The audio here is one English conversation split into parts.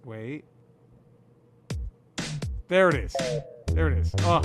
Wait. There it is. There it is. Oh,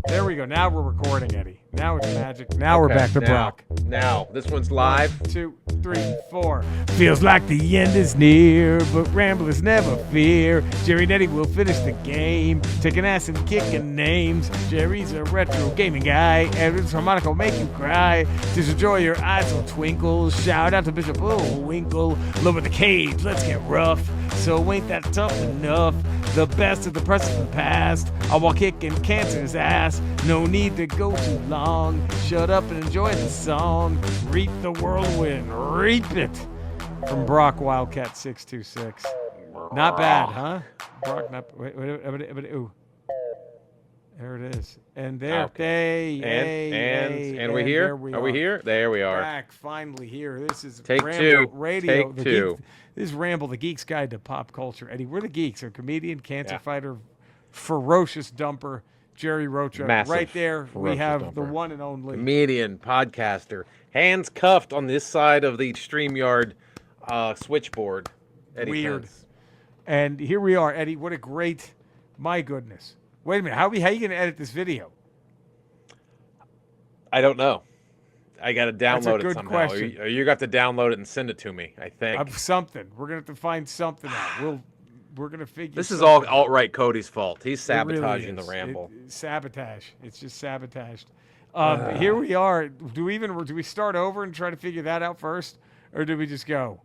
there we go. Now we're recording, Eddie. Now it's magic. Now we're back to Brock. Now, this one's live. 1, 2, 3, 4. Feels like the end is near, but ramblers never fear. Jerry and Eddie will finish the game, taking ass and kicking names. Jerry's a retro gaming guy, and his harmonica will make you cry. Just enjoy, your eyes will twinkle. Shout out to Bishop Bullwinkle. Lower the cage, let's get rough. So ain't that tough enough? The best of the present and past. I walk kicking cancer's ass. No need to go too long. Shut up and enjoy the song. Reap the whirlwind, reap it. From Brock Wildcat 626. Not bad, huh? Brock, not. Wait, ooh. There it is. And there. Okay. And we're here? Are we here? There we are. Back, finally here. This is Take Ramble two. Radio. Take two. This is Ramble, the Geek's Guide to Pop Culture. Eddie, we're the geeks. A comedian, cancer fighter, ferocious dumper, Jerry Rocha. Massive, right there, we have dumper. The one and only. Comedian, podcaster, hands cuffed on this side of the StreamYard switchboard. Eddie Weird. Pence. And here we are, Eddie. What a great, my goodness. Wait a minute. How are you going to edit this video? I don't know. I got to That's a download good it somehow. question. Or you got to download it and send it to me, I think. Something. We're going to have to find something out. We're going to figure This is something all alt-right Cody's fault. He's It really sabotaging the is. ramble. Sabotage. It's just sabotaged. Here we are. Do we start over and try to figure that out first, or do we just go?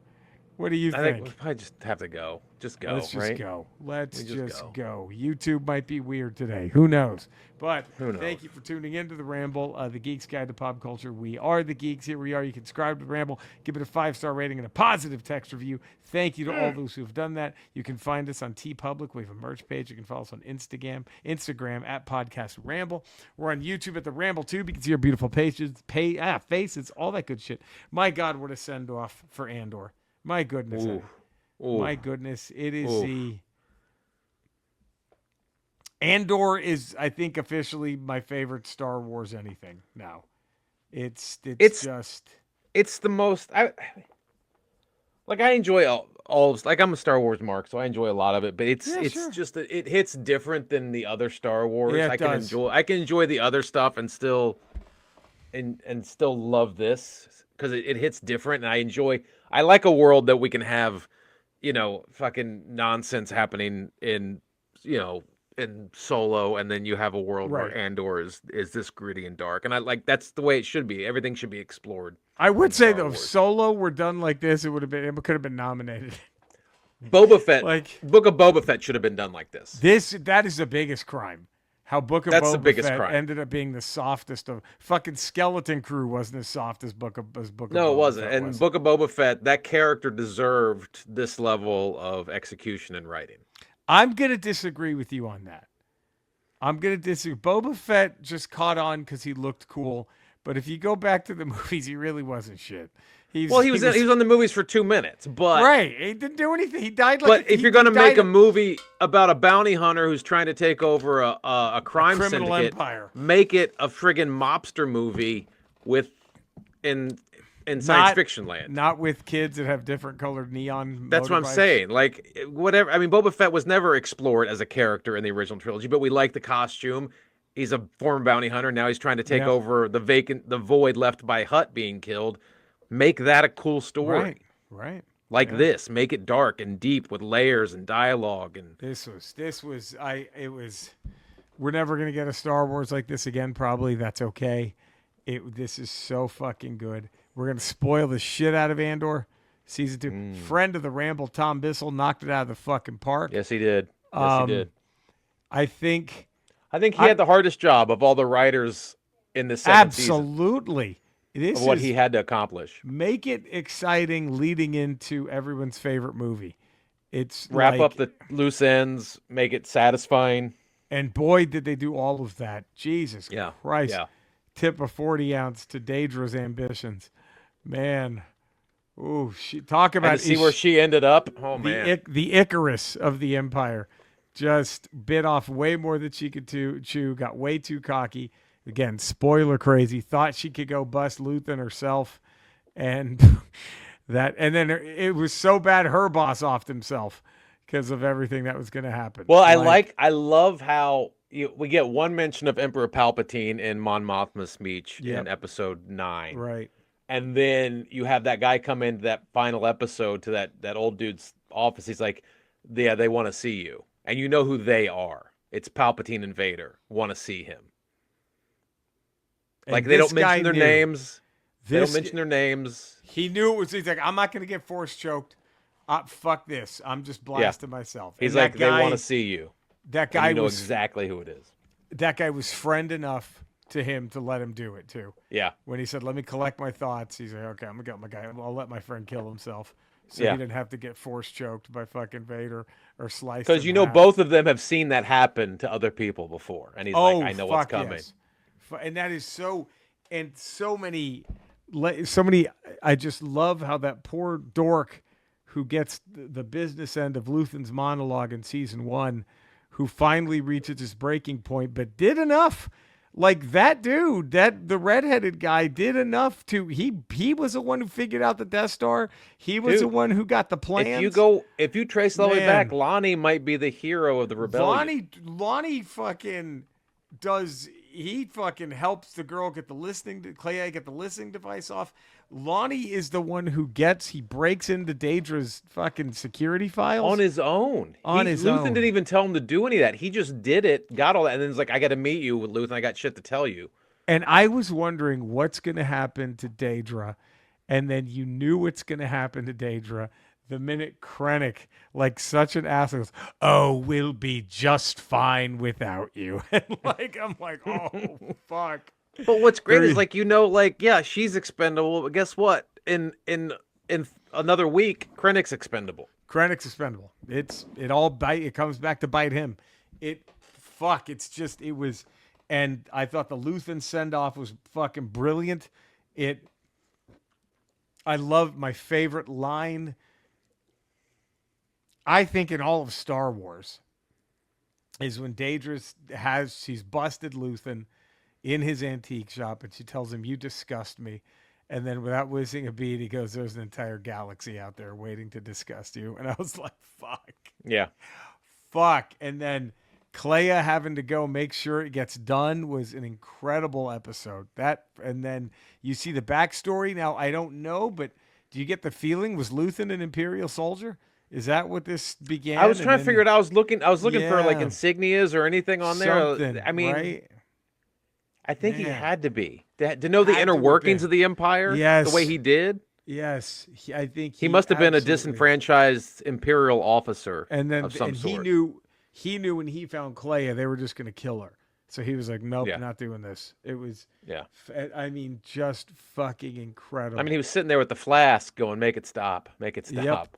What do you I think? think we probably just have to go. Just go, Let's just right? go. Let's We just just go. YouTube might be weird today. Who knows? But Who knows? thank you for tuning into the Ramble, the Geek's Guide to Pop Culture. We are the Geeks. Here we are. You can subscribe to the Ramble, give it a 5-star rating and a positive text review. Thank you to all those who have done that. You can find us on TeePublic. We have a merch page. You can follow us on Instagram at Podcast Ramble. We're on YouTube at the Ramble Tube. You can see our beautiful faces, all that good shit. My God, what a send off for Andor. My goodness. Ooh. Ooh. My goodness, it is Oof. the Andor is, I think, officially my favorite Star Wars anything now. It's just It's the most. I enjoy all like I'm a Star Wars mark, so I enjoy a lot of it. But it's sure. just it hits different than the other Star Wars. Yeah, it I can does. enjoy the other stuff and still still love this because it hits different, and I like a world that we can have, fucking nonsense happening in Solo, and then you have a world Right. where Andor is this gritty and dark, and that's the way it should be. Everything should be explored. I would say Star though, if Wars. Solo were done like this, it could have been nominated. Boba Fett, Like- Book of Boba Fett should have been done like this. That is the biggest crime. How Book of That's the Boba biggest Fett crime. ended up being the softest of fucking Skeleton Crew wasn't as soft as Book of No, Boba it wasn't. Fett And was. Book of Boba Fett, that character deserved this level of execution and writing. I'm going to disagree with you on that. I'm going to disagree. Boba Fett just caught on because he looked cool. But if you go back to the movies, he really wasn't shit. He was on the movies for 2 minutes, but right. He didn't do anything. He died like. but if you're going to make a movie about a bounty hunter who's trying to take over a crime criminal syndicate, empire. make it a friggin' mobster movie in science fiction land. Not with kids that have different colored neon. That's what I'm motorbikes. saying. Like, whatever. I mean, Boba Fett was never explored as a character in the original trilogy, but we like the costume. He's a former bounty hunter. Now he's trying to take Yep. over the void left by Hutt being killed. Make that a cool story. Right. Like Yeah. this. Make it dark and deep with layers and dialogue. And We're never gonna get a Star Wars like this again. Probably. That's okay. This is so fucking good. We're gonna spoil the shit out of Andor. Season 2. Friend of the Ramble, Tom Bissell, knocked it out of the fucking park. yes, he did. Yes, he did. I think I think he had the hardest job of all the writers in the second season absolutely. This of what is, he had to accomplish. make it exciting leading into everyone's favorite movie. It's Wrap like- up the loose ends. Make it satisfying. and boy, did they do all of that. Jesus Yeah. Christ. Yeah. Tip a 40 ounce to Daedra's ambitions. Man. Ooh, talk And about to see where she ended up. Oh, the, man. the Icarus of the Empire. Just bit off way more than she could chew, got way too cocky. Again, spoiler crazy. Thought she could go bust Luthen herself. And then it was so bad her boss offed himself. because of everything that was going to happen. Well, I love how we get one mention of Emperor Palpatine in Mon Mothma's speech in episode 9. Right. And then you have that guy come into that final episode to that old dude's office. He's like, yeah, they want to see you. And you know who they are. It's Palpatine and Vader want to see him. And like, they don't mention their names. They don't mention their names. He knew it was, he's like, I'm not going to get force choked. Fuck this. I'm just blasting myself. He's like, they want to see you. That guy know exactly who it is. That guy was friend enough to him to let him do it too. Yeah. When he said, let me collect my thoughts, he's like, okay, I'm going to get my guy. I'll let my friend kill himself. So he didn't have to get force choked by fucking Vader or sliced. Because both of them have seen that happen to other people before. And he's like, I know what's coming. Yes. And that is so many, I just love how that poor dork who gets the business end of Luthen's monologue in season 1, who finally reaches his breaking point, but did enough. Like that dude, the redheaded guy did enough to, he was the one who figured out the Death Star. He was the one who got the plans. If you trace the way back, Lonnie might be the hero of the rebellion. Lonnie fucking does, he fucking helps the girl get the Clea get the listening device off. Lonnie is the one who he breaks into Daedra's fucking security files. On his own. Luthen didn't even tell him to do any of that. He just did it, got all that, and then he's like, I got to meet you with Luthen. I got shit to tell you. And I was wondering what's going to happen to Daedra. And then you knew what's going to happen to Daedra the minute Krennic, like such an asshole, goes, oh, we'll be just fine without you. And I'm like, oh, fuck. But what's great is she's expendable, but guess what? In another week, Krennic's expendable. It comes back to bite him. And I thought the Luthen send-off was fucking brilliant. I love my favorite line, I think, in all of Star Wars, is when Daedra she's busted Luthen in his antique shop, and she tells him, you disgust me. And then without whizzing a beat, he goes, there's an entire galaxy out there waiting to disgust you. And I was like, fuck. Yeah. Fuck. And then Clea having to go make sure it gets done was an incredible episode. And then you see the backstory. Now, I don't know, but do you get the feeling, was Luthen an Imperial soldier? Is that what this began? I was trying to figure it out. I was looking for like insignias or anything on there. Something, I mean, right? I think he had to be. To know the inner workings of the Empire the way he did. Yes. I think he must have been a disenfranchised Imperial officer of some sort. He knew when he found Clea, they were just going to kill her. So he was like, nope, not doing this. It was, I mean, just fucking incredible. I mean, he was sitting there with the flask going, make it stop, make it stop. Yep.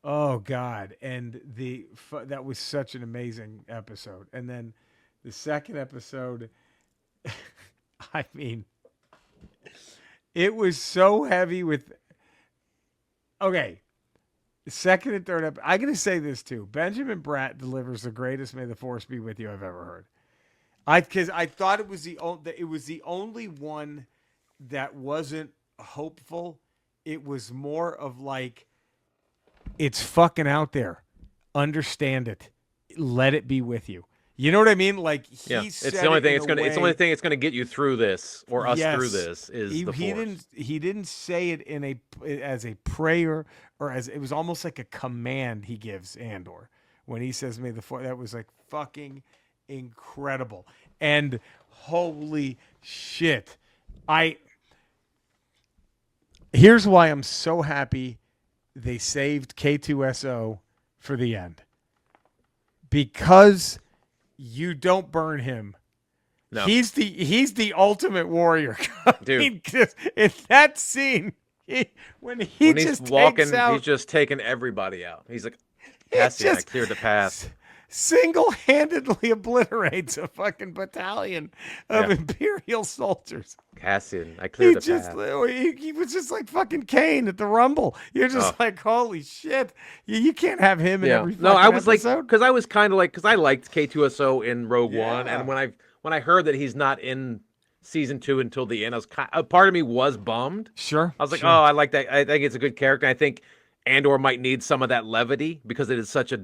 Oh, God. And that was such an amazing episode. And then the second episode, I mean, it was so heavy with, okay, the second and third episode, I'm going to say this too. Benjamin Bratt delivers the greatest May the Force be with you I've ever heard. Because I thought it was the only one that wasn't hopeful. It was more of like, it's fucking out there. Understand it. Let it be with you. You know what I mean? Like it's the only thing it's going to get you through this or us through this is the Force. He didn't say it as a prayer or as it was almost like a command he gives Andor when he says, "May the Force." That was like fucking incredible. And holy shit. Here's why I'm so happy they saved K2SO for the end. Because you don't burn him. No. He's the ultimate warrior. Dude. In that scene, when he's walking, he's just taking everybody out. He's like, Cassian, I cleared the path. Single-handedly obliterates a fucking battalion of Imperial soldiers. Cassian, I cleared the path. He was just like fucking Kane at the Rumble. You're just like, holy shit. You can't have him in every fucking episode. No, I was like, because I was kind of like, because I liked K2SO in Rogue One, and when I heard that he's not in season 2 until the end, I was part of me was bummed. Sure. I was like, oh, I like that. I think it's a good character. I think Andor might need some of that levity because it is such a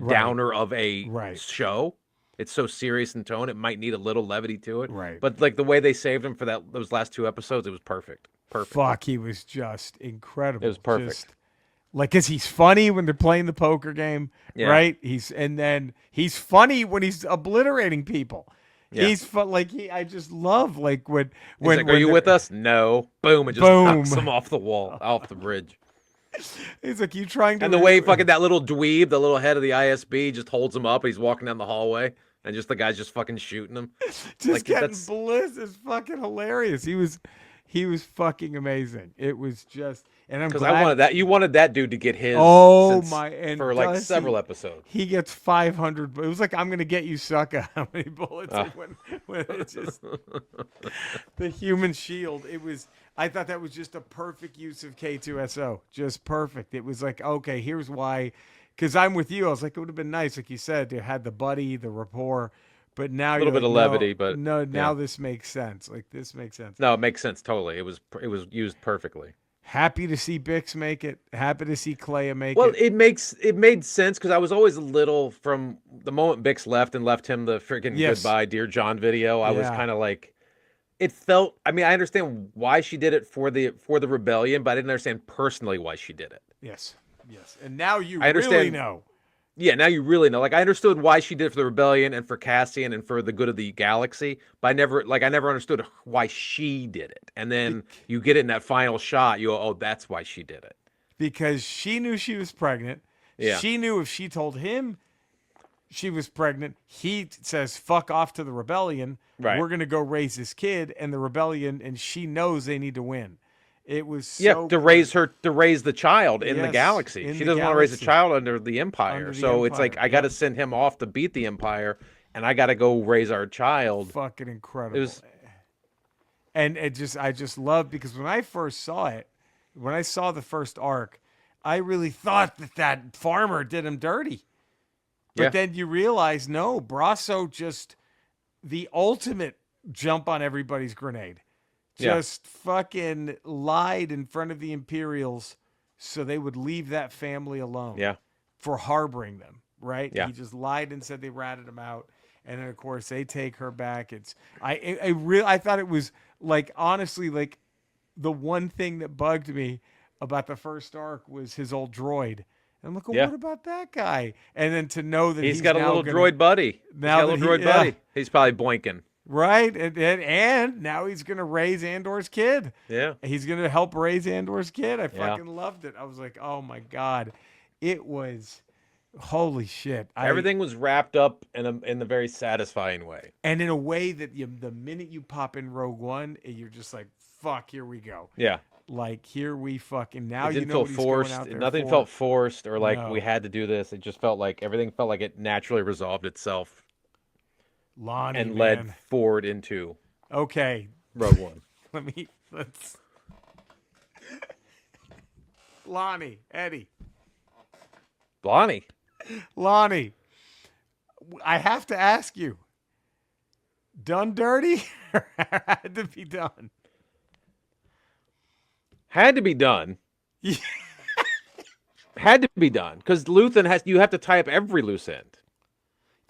downer of a show. It's so serious in tone. It might need a little levity to it. Right. But like the way they saved him for those last 2 episodes, it was perfect. Perfect. Fuck, he was just incredible. It was perfect. Cause he's funny when they're playing the poker game, right? And then he's funny when he's obliterating people. Yeah. He's fun. I just love when are you with us? No. Boom! It just knocks him off the wall, off the bridge. He's like, you trying to? And the way fucking that little dweeb, the little head of the ISB, just holds him up. He's walking down the hallway, and just the guy's just fucking shooting him. Just getting bliss is fucking hilarious. He was fucking amazing. It was just, and I'm glad. Because I wanted that. You wanted that dude to get his. For like several episodes. He gets 500. It was like, I'm gonna get you, sucker. How many bullets? When it's just the human shield. It was. I thought that was just a perfect use of K2SO. Just perfect. It was like, okay, here's why. Because I'm with you. I was like, it would have been nice, like you said, to have the buddy, the rapport. But now a little bit of levity, but now this makes sense. This makes sense. No, it makes sense totally. It was used perfectly. Happy to see Bix make it. Happy to see Clea make it. Well, it made sense because I was always a little from the moment Bix left and left him the freaking goodbye, Dear John video. I was kind of like. It felt. I mean, I understand why she did it for the rebellion, but I didn't understand personally why she did it. Yes, and now you really know. Yeah, now you really know. Like I understood why she did it for the rebellion and for Cassian and for the good of the galaxy, but I never understood why she did it. And then you get it in that final shot. You go, oh, that's why she did it. Because she knew she was pregnant. Yeah. She knew if she told him she was pregnant, he says, fuck off to the rebellion. Right. We're going to go raise this kid and the rebellion, and she knows they need to win. It was so to raise the child in the galaxy. She doesn't want to raise a child under the Empire. It's like, I got to send him off to beat the Empire, and I got to go raise our child. Fucking incredible. And I just love, because when I first saw it, when I saw the first arc, I really thought that farmer did him dirty. But then you realize, no, Brasso just the ultimate jump on everybody's grenade. Just fucking lied in front of the Imperials so they would leave that family alone. Yeah. For harboring them, right? Yeah. He just lied and said they ratted him out. And then, of course, they take her back. I thought it was, like, honestly, like, the one thing that bugged me about the first arc was his old droid. And I'm like, well, what about that guy? And then to know that he's got a little droid buddy. Buddy. He's probably boinking. Right. And now he's going to raise Andor's kid. Yeah. He's going to help raise Andor's kid. I fucking loved it. I was like, oh, my God. It was, holy shit. Everything was wrapped up in a very satisfying way. And in a way that the minute you pop in Rogue One, you're just like, fuck, here we go. Yeah. Like, here we fucking, now you know what he's forced. Going out there Nothing felt forced or like we had to do this. It just felt like everything felt like it naturally resolved itself. Lonnie, and led forward into Rogue One. Let's Lonnie, Eddie. Lonnie. I have to ask you, done dirty or had to be done? Had to be done. Had to be done. Because Luthen you have to tie up every loose end.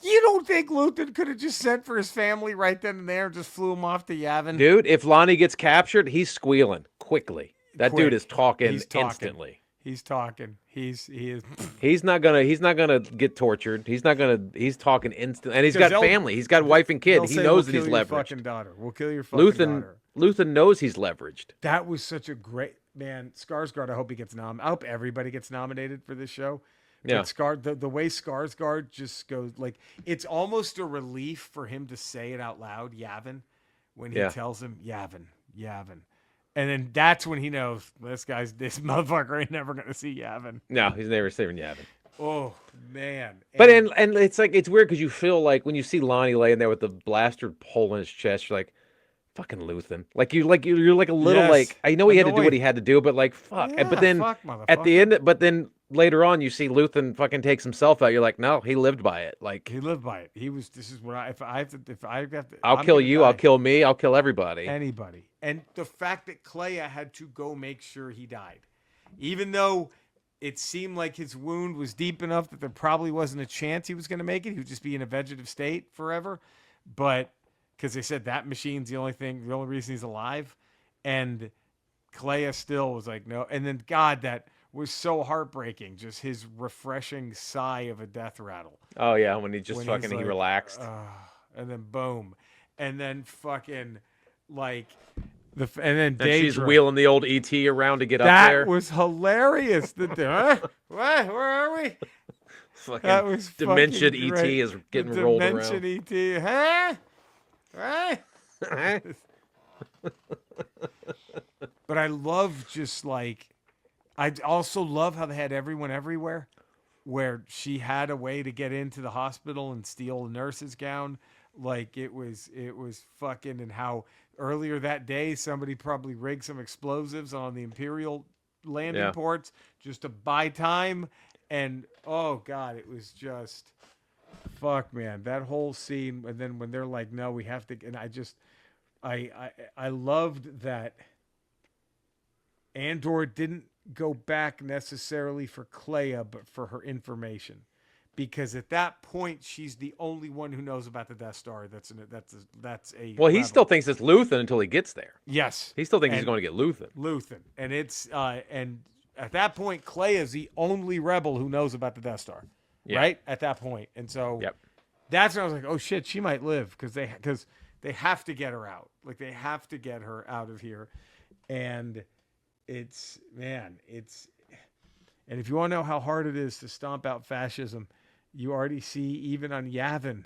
You don't think Luthen could have just sent for his family right then and there and just flew him off to Yavin? Dude, if Lonnie gets captured, he's squealing quickly. Dude is talking instantly. He's talking. He is. He's not gonna get tortured. He's talking instant. And he's got family. He's got wife and kid. He knows that he's leveraged. Fucking daughter. We'll kill your fucking daughter. Luthen knows he's leveraged. That was such a great man. Skarsgård. I hope he gets nominated. I hope everybody gets nominated for this show. Yeah. But the way Skarsgård just goes, like, it's almost a relief for him to say it out loud, Yavin, when he tells him Yavin. And then that's when he knows this motherfucker ain't never going to see Yavin. No, he's never seeing Yavin. Oh, man. But and it's like, it's weird because you feel like when you see Lonnie laying there with the blaster hole in his chest, you're like, fucking Luthen. You're like a little like, I know he had to do what he had to do, but like, fuck. Yeah, but then at the end, later on, you see Luthen fucking takes himself out. You're like, no, he lived by it. Like, he lived by it. This is what if I have to, I'll kill you. Die. I'll kill me. I'll kill everybody. Anybody. And the fact that Clea had to go make sure he died, even though it seemed like his wound was deep enough that there probably wasn't a chance he was going to make it. He would just be in a vegetative state forever. But because they said that machine's the only reason he's alive. And Clea still was like, no. And then, God, that was so heartbreaking. Just his refreshing sigh of a death rattle. Oh yeah, when he just When fucking he's he like, relaxed. and then boom. And then fucking like and then And she's Daedra. wheeling the old ET around to get up That there. was hilarious. What? Where are we? Fucking That was dementia fucking ET great. is getting The rolled Dementia around. ET, huh? Right? But I love just like, I also love how they had everyone everywhere, where she had a way to get into the hospital and steal a nurse's gown. Like it was fucking, and how earlier that day somebody probably rigged some explosives on the Imperial landing Yeah. ports just to buy time. And oh God, it was just fuck, man. That whole scene, and then when they're like, no, we have to, and I loved that Andor didn't go back necessarily for Clea, but for her information, because at that point she's the only one who knows about the Death Star. That's a Well, he rebel. still thinks it's Luthen until he gets there. Yes, He still thinks he's And going to get Luthen. Luthen, and it's and at that point Clea is the only rebel who knows about the Death Star, Yeah. right? At that point, and so Yep. that's when I was like, oh shit, she might live, because they have to get her out. Like they have to get her out of here, and it's and if you want to know how hard it is to stomp out fascism, you already see even on Yavin,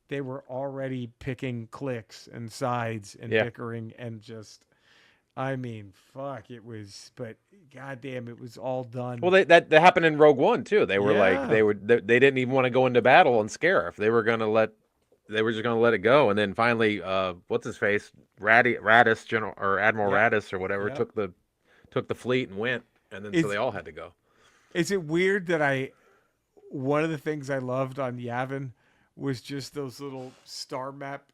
they were already picking cliques and sides and Yeah. bickering and just, I mean, fuck, it was, but goddamn, it was all done. Well, that happened in Rogue One too. They were Yeah. like they didn't even want to go into battle and scare her. If they were just going to let it go, and then finally, what's his face, Radis, General or Admiral Yep. Radis or whatever, Yep. took the fleet and went, and then so they all had to go. Is it weird that one of the things I loved on Yavin was just those little star map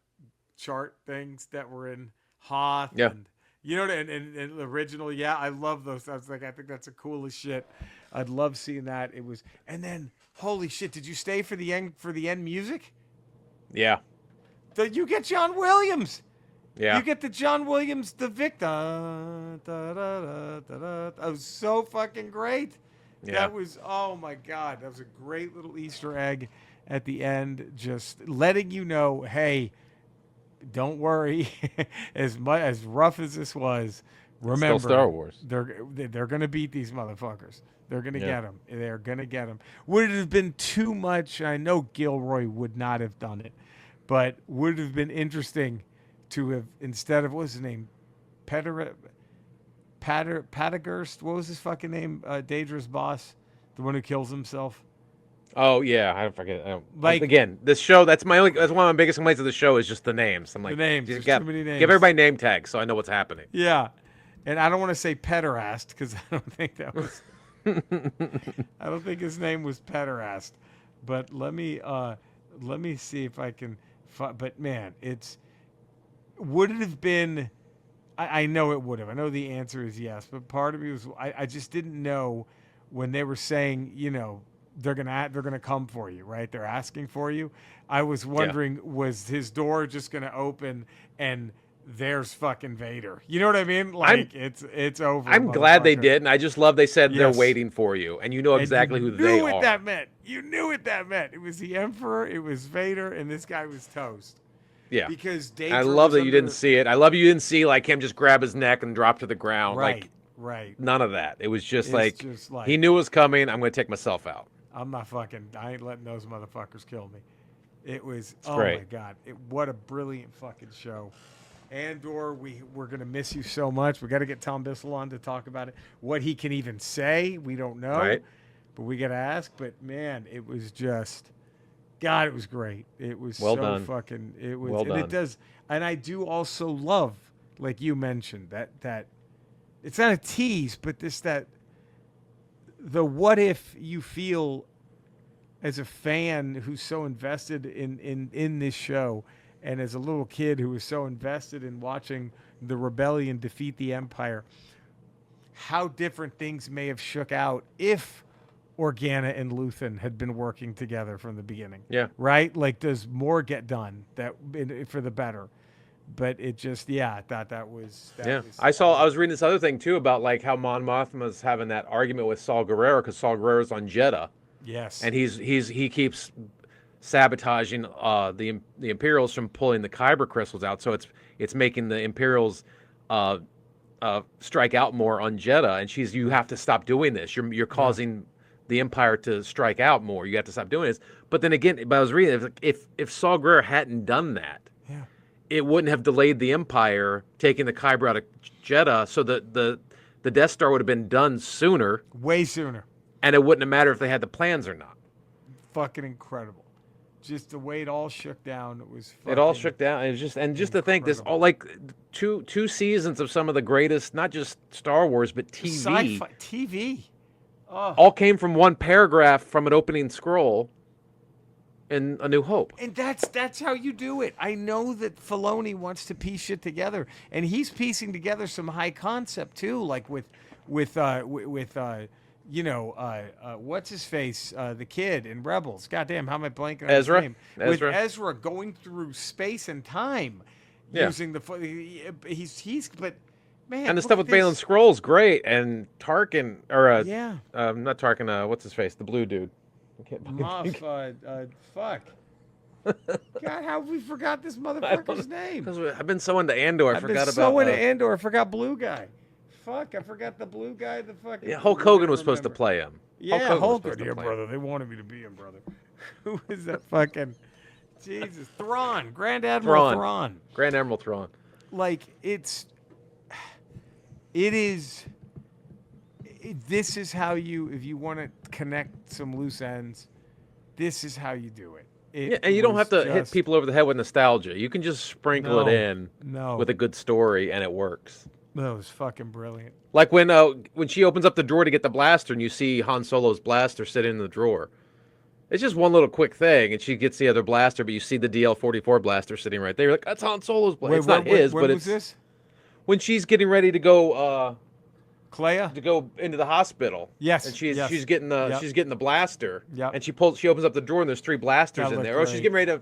chart things that were in Hoth. Yeah. And, you know, and the original, yeah, I love those. I was like, I think that's the coolest shit. I'd love seeing that. It was, and then, holy shit, did you stay for the end music? Yeah. You get John Williams. Yeah. You get the John Williams, the Victor. That was so fucking great. Yeah. That was, oh my God, that was a great little Easter egg at the end, just letting you know, hey, don't worry. as rough as this was, remember, Still Star Wars. They're gonna beat these motherfuckers. They're gonna Yeah. get them. They're gonna get them. Would it have been too much? I know Gilroy would not have done it, but would it have been interesting to have, instead of, what was his name, Patagurst? What was his fucking name? Daedra's boss, the one who kills himself. Oh yeah, I don't forget. Like- Again, this show. That's one of my biggest complaints of the show is just the names. I'm like, The names, you there's got- too many names. Give everybody name tags so I know what's happening. Yeah, and I don't want to say pederast because I don't think that was. I don't think his name was pederast, but let me see if I can. But man, would it have been? I know it would have. I know the answer is yes, but part of me was I just didn't know when they were saying, you know, they're gonna come for you, right? They're asking for you. I was wondering, was his door just gonna open and there's fucking Vader? You know what I mean? Like it's over. I'm glad they motherfucker. did, and I just love they said Yes. they're waiting for you, and you know And exactly you who they knew what are. that meant. You knew what that meant. It was the Emperor. It was Vader, and this guy was toast. Yeah, Because Daedra I love was that you didn't see it. I love you didn't see like him just grab his neck and drop to the ground. Right, Like right. none of that. It was just It's like just like, he knew it was coming. I'm going to take myself out. I'm not fucking. I ain't letting those motherfuckers kill me. It was. Oh great. my god! What a brilliant fucking show. Andor, we're gonna miss you so much. We got to get Tom Bissell on to talk about it. What he can even say, we don't know. Right. But we got to ask. But man, it was just. God, it was great. It was Well so done. fucking. It was. Well and done. it does. And I do also love, like you mentioned, that it's not a tease, but the what if you feel as a fan who's so invested in this show, and as a little kid who was so invested in watching the rebellion defeat the Empire, how different things may have shook out if Organa and Luthen had been working together from the beginning. Yeah. Right? Like, does more get done for the better? But it just, I thought that was. I was reading this other thing too about like how Mon Mothma's having that argument with Saul Guerrero because Saul Guerrero's on Jeddah. Yes. And he keeps sabotaging the Imperials from pulling the Kyber crystals out, so it's making the Imperials strike out more on Jeddah. And you have to stop doing this. You're causing the Empire to strike out more. You have to stop doing this. But then again, I was reading if Saul Guerrero hadn't done that, it wouldn't have delayed the Empire taking the Kyber out of Jeddah, so the Death Star would have been done sooner. Way sooner. And it wouldn't have mattered if they had the plans or not. Fucking incredible. Just the way it all shook down. It all shook down. It was just to think this all like two seasons of some of the greatest, not just Star Wars, but TV. Sci-fi TV. Oh. All came from one paragraph from an opening scroll in A New Hope. And that's how you do it. I know that Filoni wants to piece shit together, and he's piecing together some high concept too, like with what's his face, the kid in Rebels. Goddamn, how am I blanking on his name? With Ezra going through space and time, using he's but. Man, and the stuff with Baylan Skoll's great, and Tarkin not Tarkin. What's his face? The blue dude. Fuck. God, how we forgot this motherfucker's name? Because I've been so into Andor, I forgot blue guy. Fuck, I forgot the blue guy. The fucking Hulk Hogan was supposed to play him. Yeah, Hulk Hogan, dear brother. They wanted me to be him, brother. Who is that fucking Jesus? Thrawn, Grand Admiral Thrawn. Grand Admiral Thrawn. Like this is how if you want to connect some loose ends, this is how you do it. And you don't have to hit people over the head with nostalgia. You can just sprinkle it in with a good story, and it works. That was fucking brilliant. Like when she opens up the drawer to get the blaster, and you see Han Solo's blaster sitting in the drawer. It's just one little quick thing, and she gets the other blaster, but you see the DL-44 blaster sitting right there. You're like, that's Han Solo's blaster. It's not his, but it's... this? When she's getting ready to go, Clea, to go into the hospital. Yes. And she's getting the blaster. Yep. And she opens up the drawer and there's 3 blasters in there. Great. She's getting ready to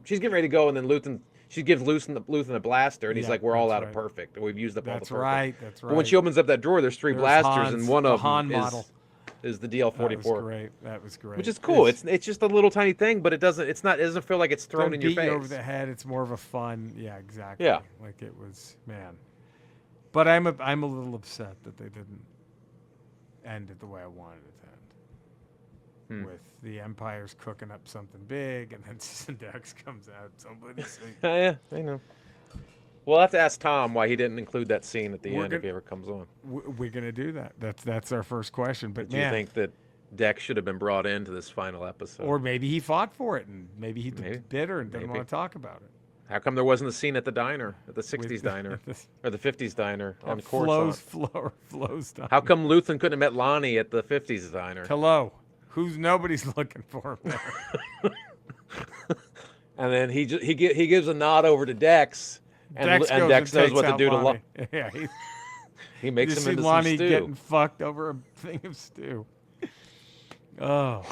she's getting ready to go, and then she gives Luthen a blaster, and he's like, we're all out of perfect. And we've used up all the perfect. That's right. But when she opens up that drawer, there's 3 blasters, and one of them is the DL-44. That was great. Which is cool. It's just a little tiny thing, but it doesn't feel like it's thrown in your face. You over the head. It's more of a fun. Yeah, exactly. Yeah. Like it was, man. But I'm a little upset that they didn't end it the way I wanted it to end. With the Empire's cooking up something big, and then Syndax comes out. Somebody's yeah, I know. We'll have to ask Tom why he didn't include that scene at the end if he ever comes on. We're gonna do that. That's our first question. But do you think that Dex should have been brought into this final episode? Or maybe he fought for it, and maybe he's bitter and didn't want to talk about it. How come there wasn't a scene at the diner, at the 60s diner, or the 50s diner on Coruscant? Flo's diner. How come Luthen couldn't have met Lonnie at the 50s diner? Hello. Nobody's looking for him there. And then he gives a nod over to Dex, and Dex knows what to do to Lonnie. Yeah, he makes him into Lonnie some stew. Getting fucked over a thing of stew. Oh,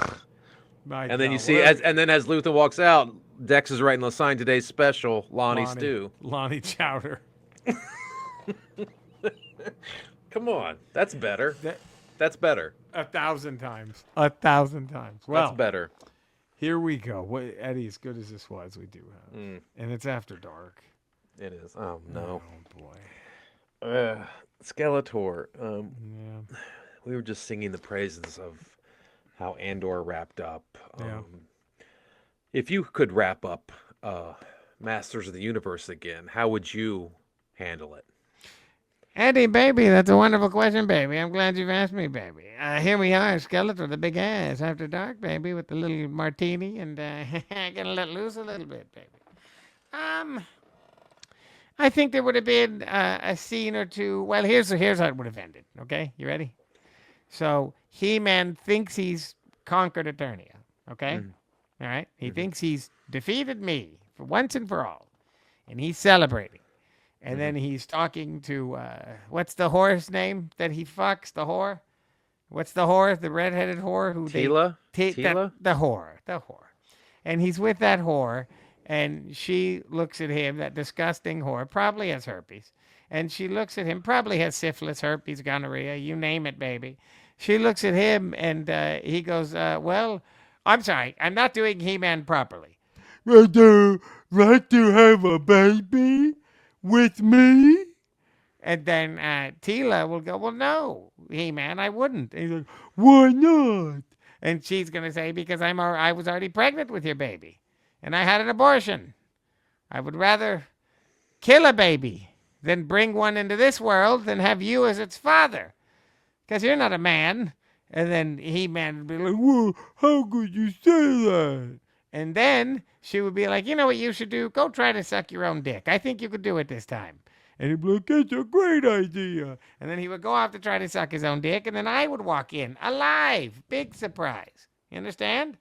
my and then God. you see, as Luthen walks out, Dex is writing the sign, today's special, Lonnie stew. Lonnie chowder. Come on, that's better. That's better. 1,000 times. 1,000 times. Well, that's better. Here we go. Eddie, as good as this was, we do have. And it's after dark. It is. Oh, no. Oh, boy. Skeletor. We were just singing the praises of how Andor wrapped up. If you could wrap up Masters of the Universe again, how would you handle it? Eddie, baby, that's a wonderful question, baby. I'm glad you've asked me, baby. Here we are, Skeletor, the big ass, after dark, baby, with the little martini, and gonna let loose a little bit, baby. I think there would have been a scene or two. Well, here's how it would have ended. Okay, you ready? So He-Man thinks he's conquered Eternia. Okay, all right. He thinks he's defeated me for once and for all, and he's celebrating. And then he's talking to, what's the whore's name that he fucks, the whore? What's the whore? The redheaded whore who Tila? Tila? The whore. And he's with that whore, and she looks at him, that disgusting whore, probably has herpes. And she looks at him, probably has syphilis, herpes, gonorrhea, you name it, baby. She looks at him, and he goes, well, I'm sorry, I'm not doing He-Man properly. Would you like to have a baby with me? And then Tila will go, well, no, He-Man, I wouldn't. And he's like, why not? And she's going to say, because I was already pregnant with your baby, and I had an abortion. I would rather kill a baby than bring one into this world than have you as its father, because you're not a man. And then He-Man would be like, well, how could you say that? And then she would be like, you know what you should do? Go try to suck your own dick. I think you could do it this time. And he'd be like, that's a great idea. And then he would go off to try to suck his own dick, and then I would walk in, alive. Big surprise. You understand?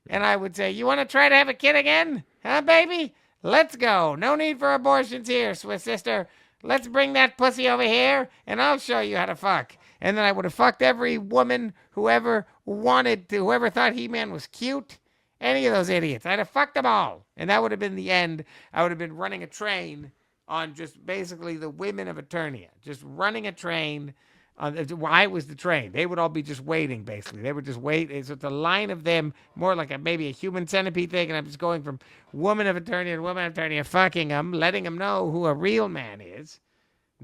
And I would say, you want to try to have a kid again? Huh, baby? Let's go. No need for abortions here, Swiss sister. Let's bring that pussy over here, and I'll show you how to fuck. And then I would have fucked every woman who ever wanted to, whoever thought He-Man was cute. Any of those idiots. I'd have fucked them all. And that would have been the end. I would have been running a train on just basically the women of Eternia. Just running a train. I was the train. They would all be just waiting, basically. They would just wait. So it's a line of them, more like maybe a human centipede thing, and I'm just going from woman of Eternia to woman of Eternia, fucking them, letting them know who a real man is.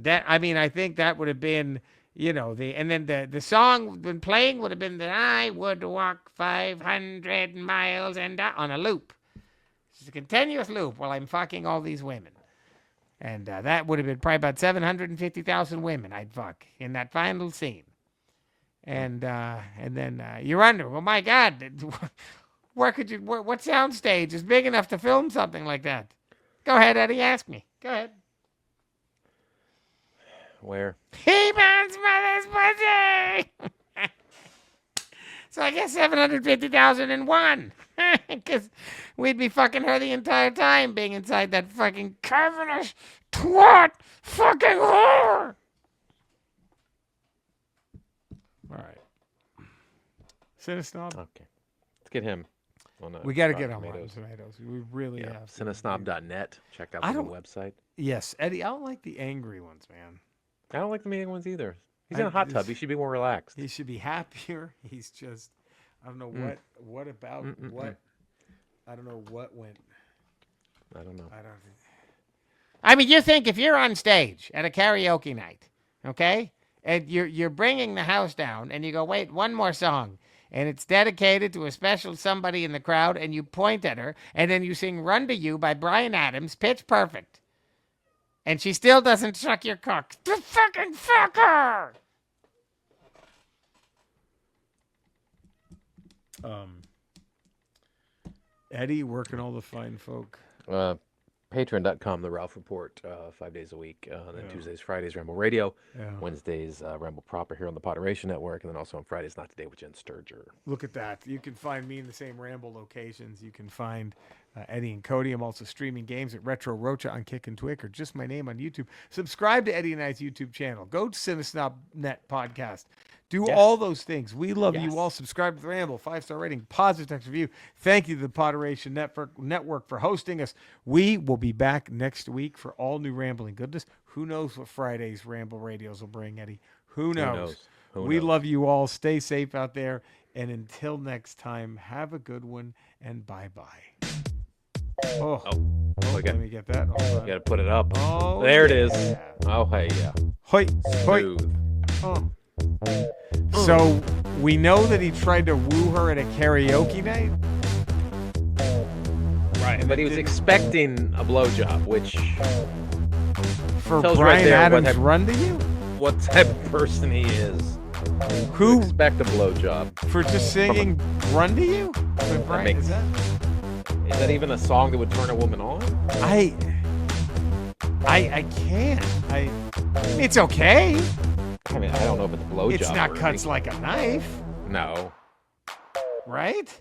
I think that would have been, and then the song been playing would have been that I would walk 500 miles and on a loop. It's a continuous loop while I'm fucking all these women. And that would have been probably about 750,000 women I'd fuck in that final scene. And then you're under. Well, my God, what soundstage is big enough to film something like that? Go ahead, Eddie. Ask me. Go ahead. Where? He-Man's mother's pussy. So I guess 750,001. Because we'd be fucking her the entire time being inside that fucking cavernous twat fucking whore. All right. Cinesnob? Okay. Let's get him. We got to get on Rotten Tomatoes. We really have to. Cinesnob.net. Check out the new website. Yes, Eddie, I don't like the angry ones, man. I don't like the meeting ones either. He's in a hot tub. He should be more relaxed. He should be happier. He's just, I don't know what about what. I don't know what went. I don't know. I mean, you think if you're on stage at a karaoke night, okay, and you're bringing the house down, and you go, wait, one more song, and it's dedicated to a special somebody in the crowd, and you point at her, and then you sing "Run to You" by Bryan Adams, pitch perfect, and she still doesn't suck your cock. The fucking fucker. Eddie, working all the fine folk. Patreon.com, The Ralph Report, 5 days a week. Then Tuesdays, Fridays, Ramble Radio. Yeah. Wednesdays, Ramble Proper here on the Poderation Network. And then also on Fridays, Not Today with Jen Sturger. Look at that. You can find me in the same Ramble locations. You can find Eddie and Cody. I'm also streaming games at Retro Rocha on Kick and Twig, or just my name on YouTube. Subscribe to Eddie and I's YouTube channel. Go to Cinesnob.net podcast. Do all those things. We love you all. Subscribe to the Ramble. 5-star rating. Positive text review. Thank you to the Poderation Network for hosting us. We will be back next week for all new rambling goodness. Who knows what Friday's Ramble Radios will bring, Eddie? Who knows? We love you all. Stay safe out there. And until next time, have a good one and bye-bye. Let me get that. You got to put it up. Oh, there it is. Oh, hey, yeah. Hoi. Smooth. Oh. So we know that he tried to woo her at a karaoke night. Right, but he was expecting a blowjob, which for tells Bryan right there Adams Run to You? What type of person he is. Who expect a blowjob for just singing Run to You? Is that even a song that would turn a woman on? I can't. It's okay. I mean, I don't know if it's a blowjob. It's not cuts like a knife. No. Right?